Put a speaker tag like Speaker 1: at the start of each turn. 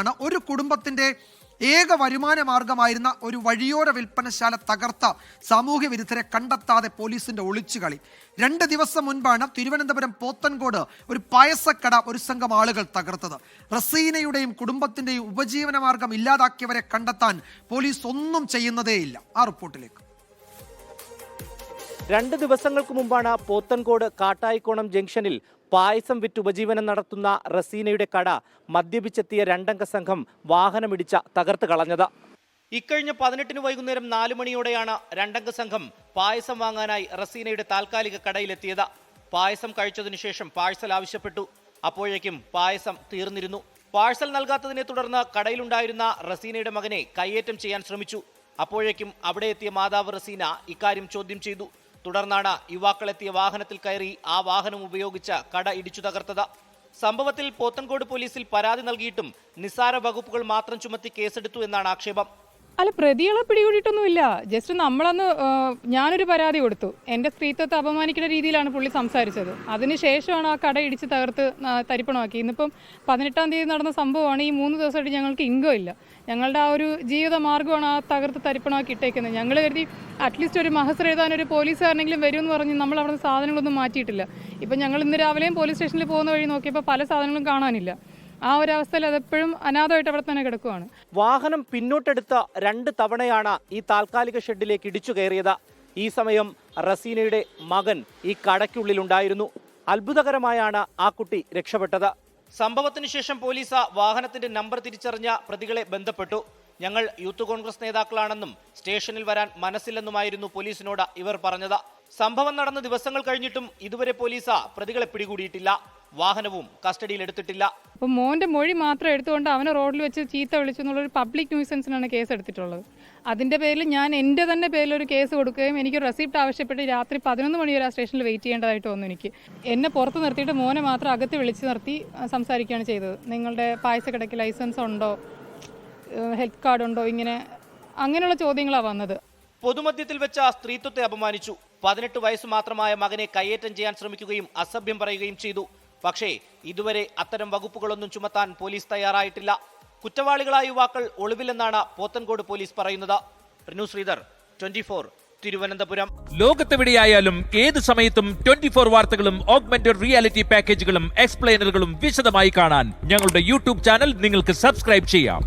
Speaker 1: ആണ്. ഒരു കുടുംബത്തിന്റെ ഏക വരുമാന മാർഗമായിരുന്ന ഒരു വഴിയോര വിൽപ്പനശാല തകർത്ത സാമൂഹ്യ വിരുദ്ധരെ കണ്ടെത്താതെ പോലീസിന്റെ ഒളിച്ചുകളി. 2 ദിവസം മുൻപാണ് തിരുവനന്തപുരം പോത്തൻകോട് ഒരു പായസക്കട ഒരു സംഘം ആളുകൾ തകർത്തത്. റസീനയുടെയും കുടുംബത്തിന്റെയും ഉപജീവന മാർഗം ഇല്ലാതാക്കിയവരെ കണ്ടെത്താൻ പോലീസ് ഒന്നും ചെയ്യുന്നതേയില്ല. ആ റിപ്പോർട്ടിലേക്ക്.
Speaker 2: 2 ദിവസങ്ങൾക്ക് മുമ്പാണ് പോത്തൻകോട് കാട്ടായിക്കോണം ജംഗ്ഷനിൽ പായസം വിറ്റ് ഉപജീവനം നടത്തുന്ന റസീനയുടെ കട മദ്യപിച്ചെത്തിയ 2 അംഗ സംഘം വാഹനമിടിച്ച തകർത്ത് കളഞ്ഞത്. ഇക്കഴിഞ്ഞ 18 വൈകുന്നേരം 4 മണിയോടെയാണ് 2 അംഗ സംഘം പായസം വാങ്ങാനായി റസീനയുടെ താൽക്കാലിക കടയിലെത്തിയത്. പായസം കഴിച്ചതിനു ശേഷം പാഴ്സൽ ആവശ്യപ്പെട്ടു. അപ്പോഴേക്കും പായസം തീർന്നിരുന്നു. പാഴ്സൽ നൽകാത്തതിനെ തുടർന്ന് കടയിലുണ്ടായിരുന്ന റസീനയുടെ മകനെ കയ്യേറ്റം ചെയ്യാൻ ശ്രമിച്ചു. അപ്പോഴേക്കും അവിടെ എത്തിയ മാതാവ് റസീന ഇക്കാര്യം ചോദ്യം ചെയ്തു. തുടർന്നാണ് യുവാക്കളെത്തിയ വാഹനത്തിൽ കയറി ആ വാഹനം ഉപയോഗിച്ച് കട ഇടിച്ചു തകർത്തത്. സംഭവത്തിൽ പോത്തൻകോട് പോലീസിൽ പരാതി നൽകിയിട്ടും നിസ്സാര വകുപ്പുകൾ മാത്രം ചുമത്തി കേസെടുത്തു എന്നാണ് ആക്ഷേപം.
Speaker 3: അല്ല, പ്രതികളെ പിടികൂടിയിട്ടൊന്നുമില്ല. ജസ്റ്റ് നമ്മളന്ന് ഞാനൊരു പരാതി കൊടുത്തു. എൻ്റെ സ്ത്രീത്വത്തെ അപമാനിക്കുന്ന രീതിയിലാണ് പുള്ളി സംസാരിച്ചത്. അതിനുശേഷമാണ് ആ കട ഇടിച്ച് തകർത്ത് തരിപ്പണമാക്കി. ഇന്നിപ്പം 18-ാം തീയതി നടന്ന സംഭവമാണ്. ഈ 3 ദിവസമായിട്ട് ഞങ്ങൾക്ക് ഇൻകം ഇല്ല. ഞങ്ങളുടെ ആ ഒരു ജീവിത മാർഗ്ഗമാണ് ആ തകർത്ത് തരിപ്പണമാക്കി ഇട്ടേക്കുന്നത്. ഞങ്ങൾ കരുതി അറ്റ്ലീസ്റ്റ് ഒരു മഹസർ എഴുതാൻ ഒരു പോലീസുകാരനെങ്കിലും വരുമെന്ന് പറഞ്ഞ് നമ്മൾ അവിടെ സാധനങ്ങളൊന്നും മാറ്റിയിട്ടില്ല. ഇപ്പം ഞങ്ങൾ ഇന്ന് രാവിലെയും പോലീസ് സ്റ്റേഷനിൽ പോകുന്ന വഴി നോക്കിയപ്പോൾ പല സാധനങ്ങളും കാണാനില്ല. ആ ഒരു അവസ്ഥയിൽ അതെപ്പോഴും അനാഥമായിട്ട് അവിടെ തന്നെ കിടക്കുവാണ്.
Speaker 2: വാഹനം പിന്നോട്ടെടുത്ത 2 തവണയാണ് ഈ താൽക്കാലിക ഷെഡിലേക്ക് ഇടിച്ചു കയറിയത്. ഈ സമയം റസീനയുടെ മകൻ ഈ കടയ്ക്കുള്ളിലുണ്ടായിരുന്നു. അത്ഭുതകരമായാണ് ആ കുട്ടി രക്ഷപ്പെട്ടത്. സംഭവത്തിന് ശേഷം പോലീസ് വാഹനത്തിന്റെ നമ്പർ തിരിച്ചറിഞ്ഞ പ്രതികളെ ബന്ധപ്പെട്ടു. ഞങ്ങൾ യൂത്ത് കോൺഗ്രസ് നേതാക്കളാണെന്നും സ്റ്റേഷനിൽ വരാൻ മനസ്സില്ലെന്നുമായിരുന്നു പോലീസിനോട് ഇവർ പറഞ്ഞത്. സംഭവം നടന്ന ദിവസങ്ങൾ കഴിഞ്ഞിട്ടും ഇതുവരെ പോലീസ് പ്രതികളെ പിടികൂടിയിട്ടില്ല. വാഹനവും കസ്റ്റഡിയിൽ എടുത്തിട്ടില്ല.
Speaker 3: അപ്പം മോൻ്റെ മൊഴി മാത്രം എടുത്തുകൊണ്ട് അവനെ റോഡിൽ വെച്ച് ചീത്ത വിളിച്ചു എന്നുള്ളൊരു പബ്ലിക് ന്യൂസൻസിനാണ് കേസ് എടുത്തിട്ടുള്ളത്. അതിൻ്റെ പേരിൽ ഞാൻ എൻ്റെ തന്നെ പേരിലൊരു കേസ് കൊടുക്കുകയും എനിക്ക് റെസിപ്റ്റ് ആവശ്യപ്പെട്ട് രാത്രി 11 മണി വരെ ആ സ്റ്റേഷനിൽ വെയിറ്റ് ചെയ്യേണ്ടതായിട്ട് വന്നു. എനിക്ക് എന്നെ പുറത്ത് നിർത്തിയിട്ട് മോനെ മാത്രം അകത്ത് വിളിച്ച് നിർത്തി സംസാരിക്കുകയാണ് ചെയ്തത്. നിങ്ങളുടെ പായസക്കടയ്ക്ക് ലൈസൻസ് ഉണ്ടോ, ഹെൽത്ത് കാർഡ് ഉണ്ടോ, അങ്ങനെയുള്ള ചോദ്യങ്ങളാണ് വന്നത്.
Speaker 2: പൊതുമധ്യത്തിൽ വെച്ച സ്ത്രീത്വത്തെ അപമാനിച്ചു. 18 വയസ്സ് മാത്രമായ മകനെ കയ്യേറ്റം ചെയ്യാൻ ശ്രമിക്കുകയും അസഭ്യം പറയുകയും ചെയ്തു. പക്ഷേ ഇതുവരെ അത്തരം വകുപ്പുകളൊന്നും ചുമത്താൻ പോലീസ് തയ്യാറായിട്ടില്ല. കുറ്റവാളികളായ യുവാക്കൾ ഒളിവിലെന്നാണ് പോത്തൻകോട് പോലീസ് പറയുന്നത്. റിനു ശ്രീധർ, 24, തിരുവനന്തപുരം.
Speaker 4: ലോകത്തെവിടെയായാലും ഏത് സമയത്തും 24 വാർത്തകളും ഓഗ്മെന്റഡ് റിയാലിറ്റി പാക്കേജുകളും എക്സ്പ്ലെയിനറുകളും വിശദമായി കാണാൻ ഞങ്ങളുടെ യൂട്യൂബ് ചാനൽ നിങ്ങൾക്ക് സബ്സ്ക്രൈബ് ചെയ്യാം.